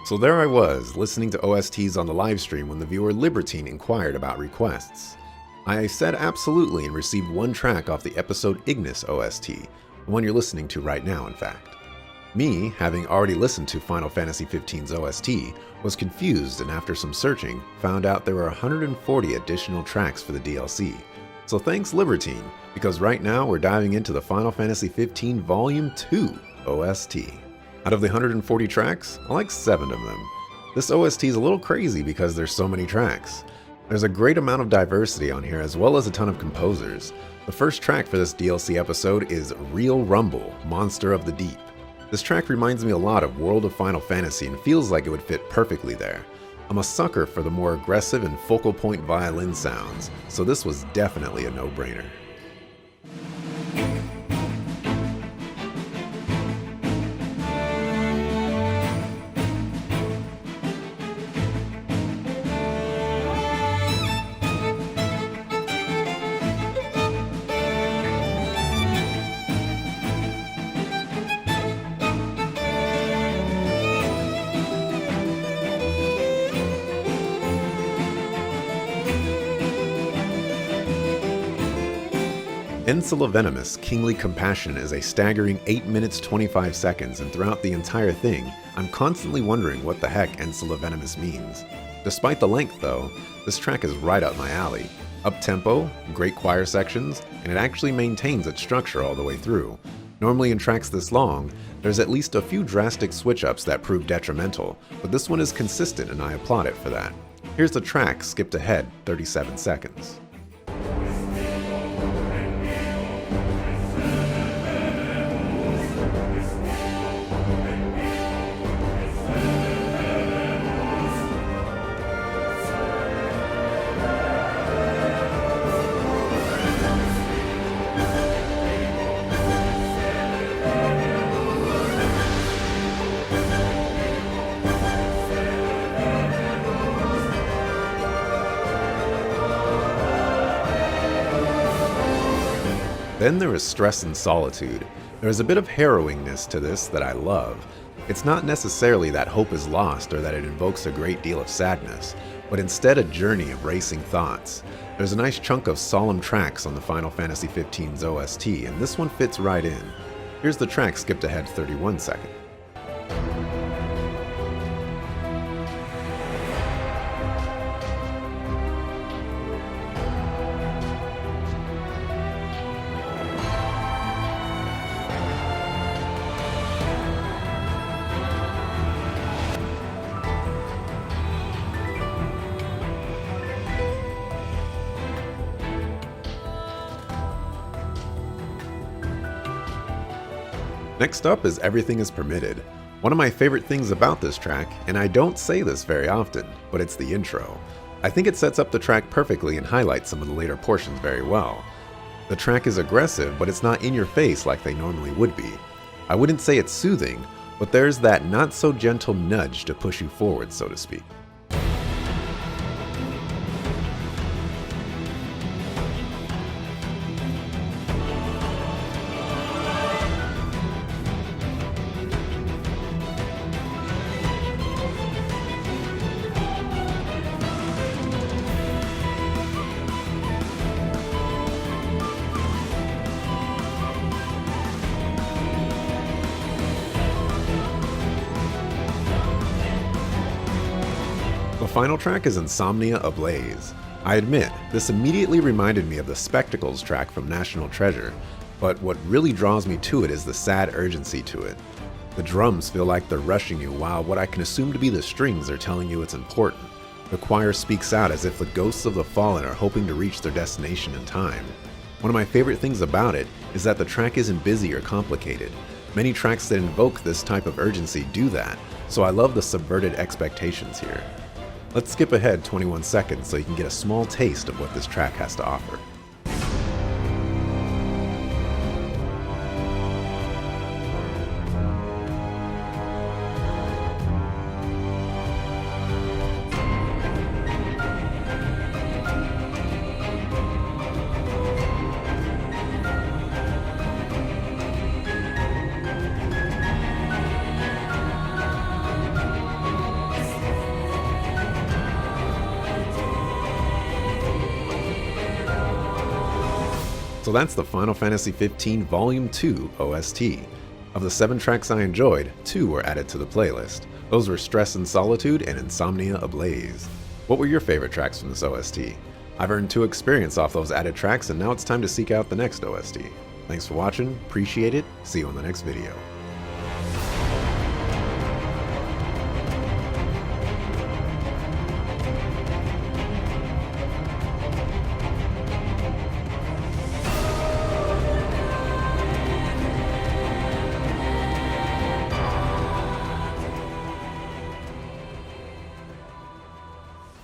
So there I was, listening to OSTs on the livestream when the viewer Libertine inquired about requests. I said absolutely and received one track off the episode Ignis OST, the one you're listening to right now in fact. Me, having already listened to Final Fantasy XV's OST, was confused and after some searching, found out there were 140 additional tracks for the DLC. So thanks Libertine, because right now we're diving into the Final Fantasy XV Volume 2 OST. Out of the 140 tracks, I like 7 of them. This OST is a little crazy because there's so many tracks. There's a great amount of diversity on here as well as a ton of composers. The first track for this DLC episode is Real Rumble, Monster of the Deep. This track reminds me a lot of World of Final Fantasy and feels like it would fit perfectly there. I'm a sucker for the more aggressive and focal point violin sounds, so this was definitely a no-brainer. Ensula Venomous, Kingly Compassion is a staggering 8 minutes 25 seconds, and throughout the entire thing, I'm constantly wondering what the heck Ensula Venomous means. Despite the length though, this track is right up my alley. Up-tempo, great choir sections, and it actually maintains its structure all the way through. Normally in tracks this long, there's at least a few drastic switch-ups that prove detrimental, but this one is consistent and I applaud it for that. Here's the track skipped ahead 37 seconds. Then there is Stress and Solitude. There is a bit of harrowingness to this that I love. It's not necessarily that hope is lost or that it invokes a great deal of sadness, but instead a journey of racing thoughts. There's a nice chunk of solemn tracks on the Final Fantasy XV's OST, and this one fits right in. Here's the track skipped ahead 31 seconds. Next up is Everything is Permitted. One of my favorite things about this track, and I don't say this very often, but it's the intro. I think it sets up the track perfectly and highlights some of the later portions very well. The track is aggressive, but it's not in your face like they normally would be. I wouldn't say it's soothing, but there's that not so gentle nudge to push you forward, so to speak. The final track is Insomnia Ablaze. I admit, this immediately reminded me of the Spectacles track from National Treasure, but what really draws me to it is the sad urgency to it. The drums feel like they're rushing you while what I can assume to be the strings are telling you it's important. The choir speaks out as if the ghosts of the fallen are hoping to reach their destination in time. One of my favorite things about it is that the track isn't busy or complicated. Many tracks that invoke this type of urgency do that, so I love the subverted expectations here. Let's skip ahead 21 seconds so you can get a small taste of what this track has to offer. So that's the Final Fantasy XV Volume 2 OST. Of the 7 tracks I enjoyed, 2 were added to the playlist. Those were Stress and Solitude and Insomnia Ablaze. What were your favorite tracks from this OST? I've earned 2 experience off those added tracks, and now it's time to seek out the next OST. Thanks for watching, appreciate it, see you in the next video.